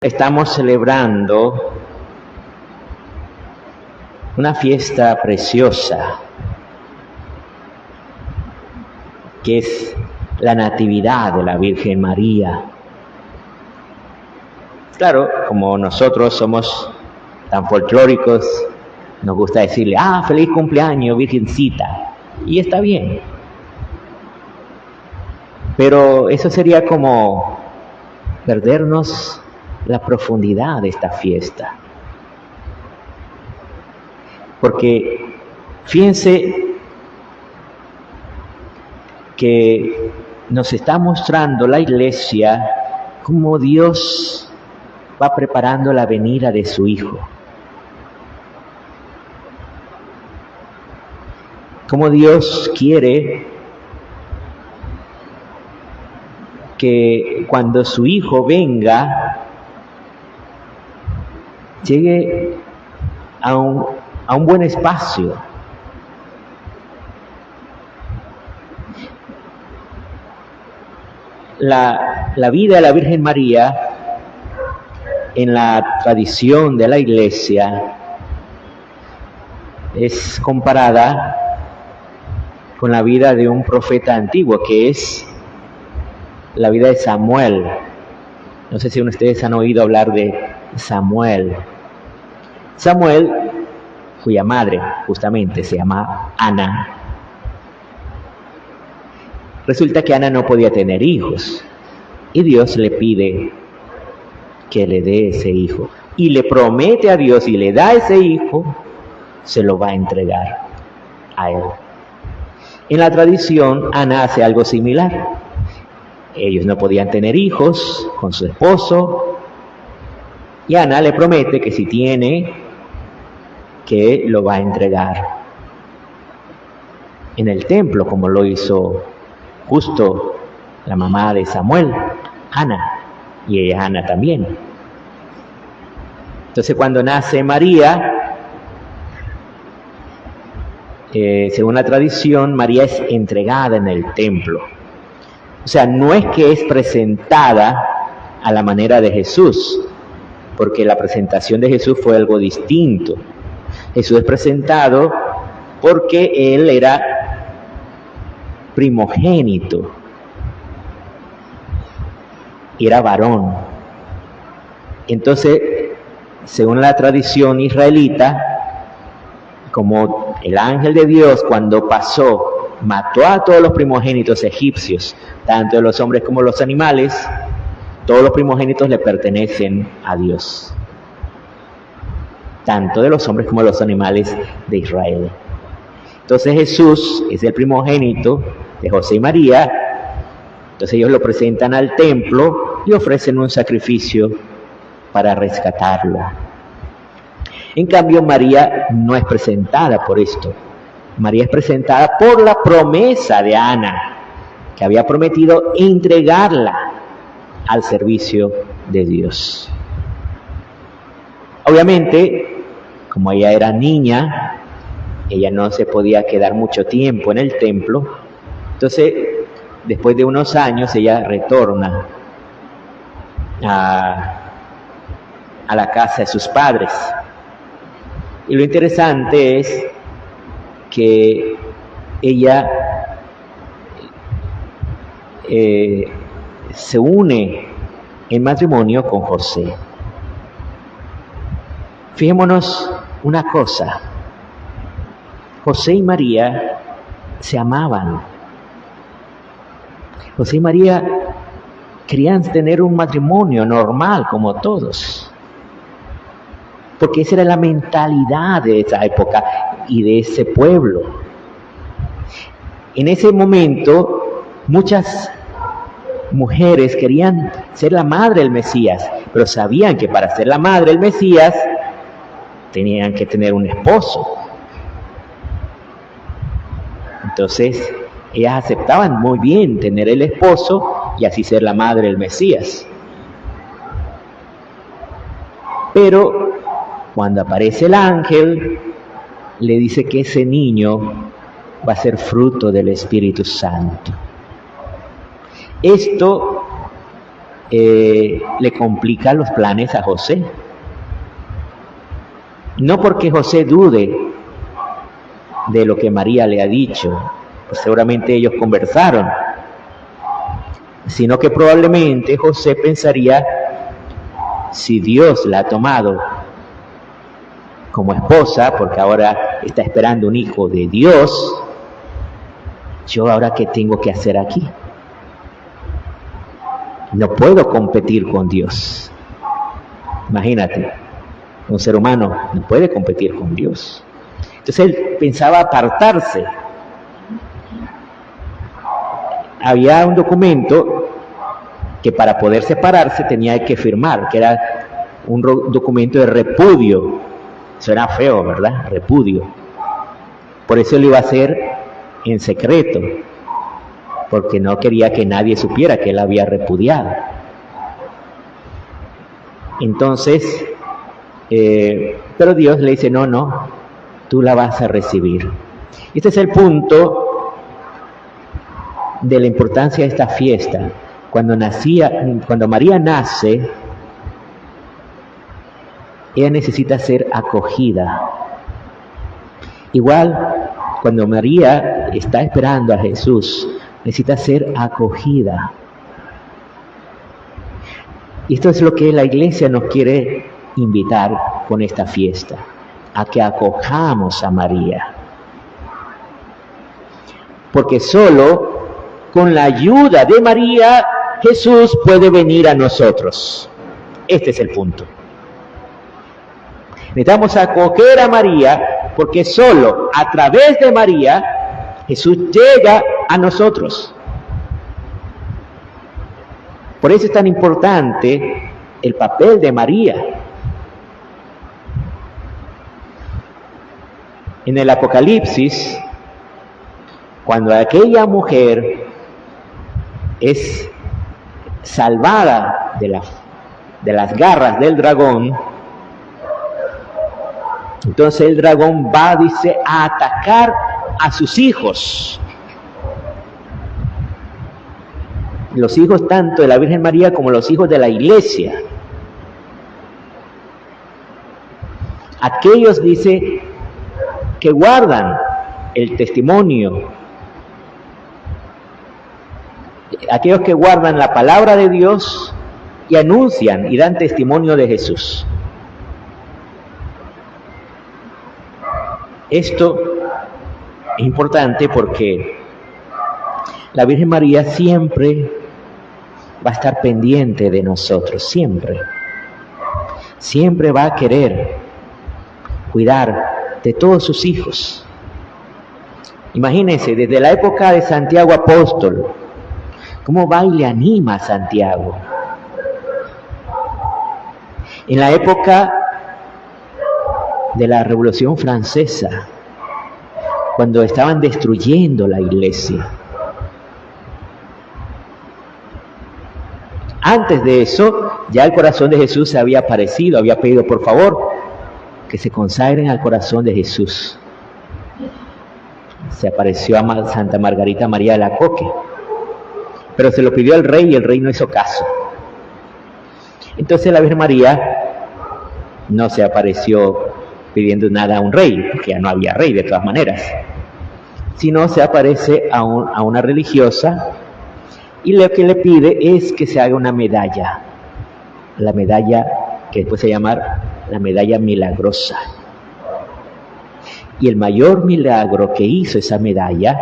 Estamos celebrando una fiesta preciosa, que es la Natividad de la Virgen María. Claro, como nosotros somos tan folclóricos, nos gusta decirle, feliz cumpleaños, Virgencita, y está bien. Pero eso sería como perdernos la profundidad de esta fiesta. Porque fíjense que nos está mostrando la Iglesia cómo Dios va preparando la venida de su Hijo. Cómo Dios quiere que cuando su Hijo venga, llegue a un buen espacio. La vida de la Virgen María, en la tradición de la Iglesia, es comparada con la vida de un profeta antiguo, que es la vida de Samuel. No sé si ustedes han oído hablar de Samuel. Samuel, cuya madre justamente se llama Ana. Resulta que Ana no podía tener hijos y Dios le pide que le dé ese hijo y le promete a Dios, y le da ese hijo, se lo va a entregar a él. En la tradición, Ana hace algo similar. Ellos no podían tener hijos con su esposo, y Ana le promete que si tiene, que lo va a entregar en el templo, como lo hizo justo la mamá de Samuel, Ana, y ella Ana también. Entonces, cuando nace María, según la tradición, María es entregada en el templo. O sea, no es que es presentada a la manera de Jesús, porque la presentación de Jesús fue algo distinto. Jesús es presentado porque Él era primogénito y era varón. Entonces, según la tradición israelita, como el ángel de Dios cuando pasó, mató a todos los primogénitos egipcios, tanto de los hombres como los animales, todos los primogénitos le pertenecen a Dios, tanto de los hombres como de los animales de Israel. Entonces Jesús es el primogénito de José y María. Entonces ellos lo presentan al templo y ofrecen un sacrificio para rescatarlo. En cambio, María no es presentada por esto. María es presentada por la promesa de Ana, que había prometido entregarla al servicio de Dios. Obviamente, como ella era niña, ella no se podía quedar mucho tiempo en el templo. Entonces, después de unos años, ella retorna a la casa de sus padres. Y lo interesante es que ella se une en matrimonio con José. Fijémonos una cosa: José y María se amaban. José y María querían tener un matrimonio normal como todos, porque esa era la mentalidad de esa época y de ese pueblo. En ese momento, muchas mujeres querían ser la madre del Mesías, pero sabían que para ser la madre del Mesías tenían que tener un esposo. Entonces, ellas aceptaban muy bien tener el esposo y así ser la madre del Mesías. Pero cuando aparece el ángel, le dice que ese niño va a ser fruto del Espíritu Santo. Esto le complica los planes a José. No porque José dude de lo que María le ha dicho, pues seguramente ellos conversaron, sino que probablemente José pensaría, si Dios la ha tomado como esposa, porque ahora está esperando un hijo de Dios, yo ahora ¿qué tengo que hacer aquí? No puedo competir con Dios. Imagínate, un ser humano no puede competir con Dios. Entonces él pensaba apartarse. Había un documento que para poder separarse tenía que firmar, que era un documento de repudio. Eso era feo, ¿verdad? Repudio. Por eso lo iba a hacer en secreto, porque no quería que nadie supiera que él había repudiado. Entonces, pero Dios le dice, no, tú la vas a recibir. Este es el punto de la importancia de esta fiesta. Cuando María nace, ella necesita ser acogida. Igual, cuando María está esperando a Jesús, necesita ser acogida. Y esto es lo que la iglesia nos quiere invitar con esta fiesta, a que acojamos a María. Porque solo con la ayuda de María, Jesús puede venir a nosotros. Este es el punto. Necesitamos acoger a María, porque solo a través de María, Jesús llega a nosotros. Por eso es tan importante el papel de María. En el Apocalipsis, cuando aquella mujer es salvada de las garras del dragón, entonces el dragón va, dice, a atacar a sus hijos. Los hijos tanto de la Virgen María como los hijos de la Iglesia. Aquellos, dice, que guardan el testimonio. Aquellos que guardan la palabra de Dios y anuncian y dan testimonio de Jesús. Esto es importante porque la Virgen María siempre va a estar pendiente de nosotros, siempre. Siempre va a querer cuidar de todos sus hijos. Imagínense, desde la época de Santiago Apóstol, cómo va y le anima a Santiago. En la época de la Revolución Francesa, cuando estaban destruyendo la iglesia. Antes de eso, ya el corazón de Jesús se había aparecido, había pedido por favor que se consagren al corazón de Jesús. Se apareció a Santa Margarita María de Alacoque, pero se lo pidió al rey y el rey no hizo caso. Entonces la Virgen María no se apareció pidiendo nada a un rey, porque ya no había rey de todas maneras, sino se aparece a una religiosa y lo que le pide es que se haga una medalla, la medalla que después se llama la medalla milagrosa. Y el mayor milagro que hizo esa medalla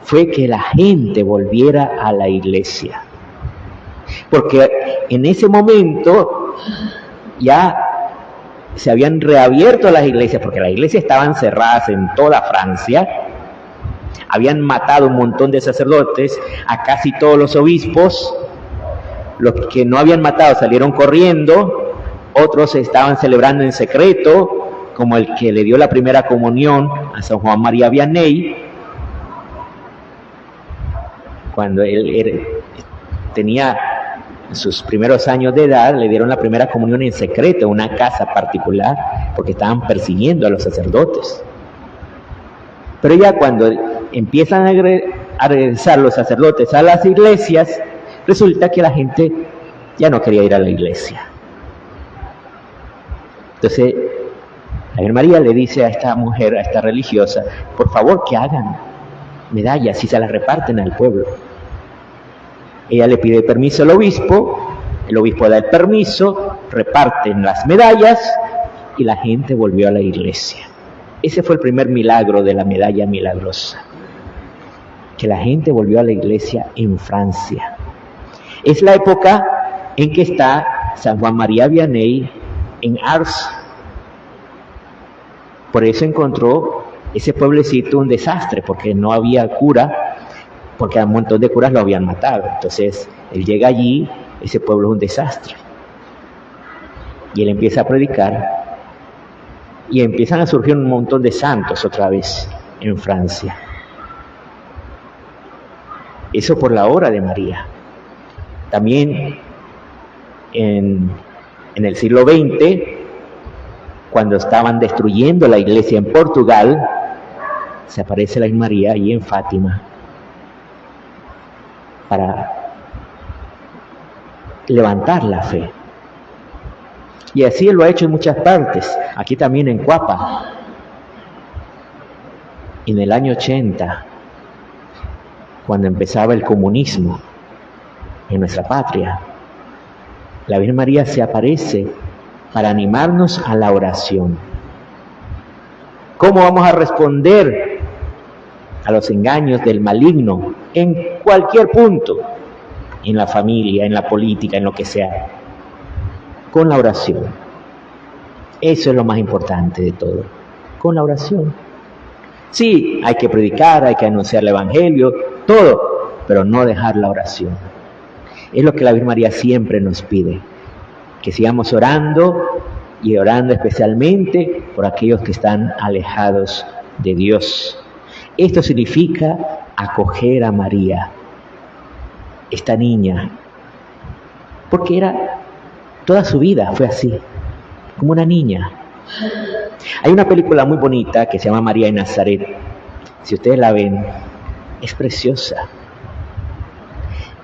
fue que la gente volviera a la iglesia, porque en ese momento ya se habían reabierto las iglesias, porque las iglesias estaban cerradas en toda Francia. Habían matado un montón de sacerdotes, a casi todos los obispos. Los que no habían matado salieron corriendo, otros estaban celebrando en secreto, como el que le dio la primera comunión a San Juan María Vianney, cuando él tenía sus primeros años de edad, le dieron la primera comunión en secreto, en una casa particular, porque estaban persiguiendo a los sacerdotes. Pero ya cuando empiezan a regresar los sacerdotes a las iglesias, resulta que la gente ya no quería ir a la iglesia. Entonces, la Virgen María le dice a esta mujer, a esta religiosa, por favor que hagan medallas y se las reparten al pueblo. Ella le pide permiso al obispo, el obispo da el permiso, reparten las medallas y la gente volvió a la iglesia. Ese fue el primer milagro de la medalla milagrosa, que la gente volvió a la iglesia en Francia. Es la época en que está San Juan María Vianney en Ars. Por eso encontró ese pueblecito un desastre, porque no había cura, porque a un montón de curas lo habían matado. Entonces él llega allí, ese pueblo es un desastre. Y él empieza a predicar y empiezan a surgir un montón de santos otra vez en Francia. Eso por la obra de María. También en el siglo XX, cuando estaban destruyendo la iglesia en Portugal, se aparece la Virgen María allí en Fátima para levantar la fe. Y así lo ha hecho en muchas partes, aquí también en Cuapa. En el año 80, cuando empezaba el comunismo en nuestra patria, la Virgen María se aparece para animarnos a la oración. ¿Cómo vamos a responder a los engaños del maligno en cualquier punto? En la familia, en la política, en lo que sea. Con la oración. Eso es lo más importante de todo. Con la oración. Sí, hay que predicar, hay que anunciar el evangelio, todo, pero no dejar la oración. Es lo que la Virgen María siempre nos pide. Que sigamos orando y orando especialmente por aquellos que están alejados de Dios. Esto significa acoger a María, esta niña, porque toda su vida fue así, como una niña. Hay una película muy bonita que se llama María de Nazaret. Si ustedes la ven, es preciosa.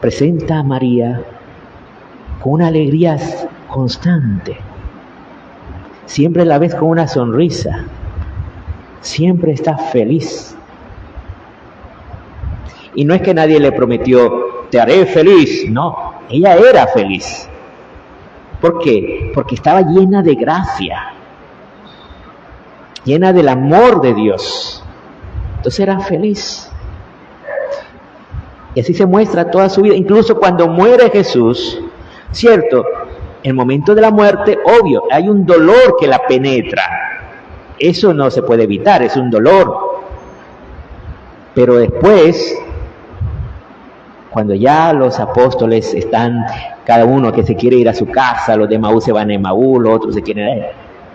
Presenta a María con una alegría constante. Siempre la ves con una sonrisa. Siempre está feliz. Y no es que nadie le prometió, te haré feliz. No, ella era feliz. ¿Por qué? Porque estaba llena de gracia, llena del amor de Dios. Entonces era feliz. Y así se muestra toda su vida. Incluso cuando muere Jesús, cierto, en el momento de la muerte, obvio, hay un dolor que la penetra. Eso no se puede evitar, es un dolor. Pero después, cuando ya los apóstoles están, cada uno que se quiere ir a su casa, los de Emaús se van a Emaús, los otros se quieren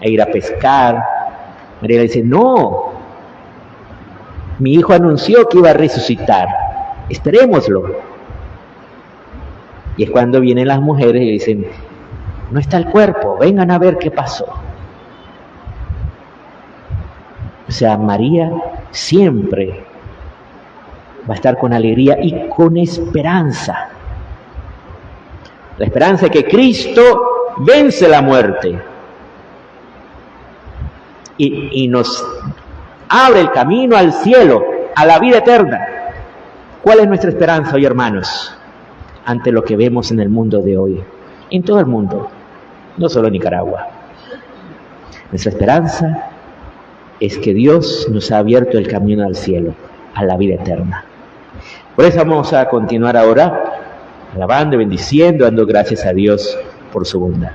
ir a pescar, María le dice, no, mi hijo anunció que iba a resucitar, esperémoslo. Y es cuando vienen las mujeres y dicen, no está el cuerpo, vengan a ver qué pasó. O sea, María siempre va a estar con alegría y con esperanza. La esperanza de que Cristo vence la muerte y nos abre el camino al cielo, a la vida eterna. ¿Cuál es nuestra esperanza hoy, hermanos? Ante lo que vemos en el mundo de hoy, en todo el mundo, no solo en Nicaragua. Nuestra esperanza es que Dios nos ha abierto el camino al cielo, a la vida eterna. Por eso vamos a continuar ahora alabando, bendiciendo, dando gracias a Dios por su bondad.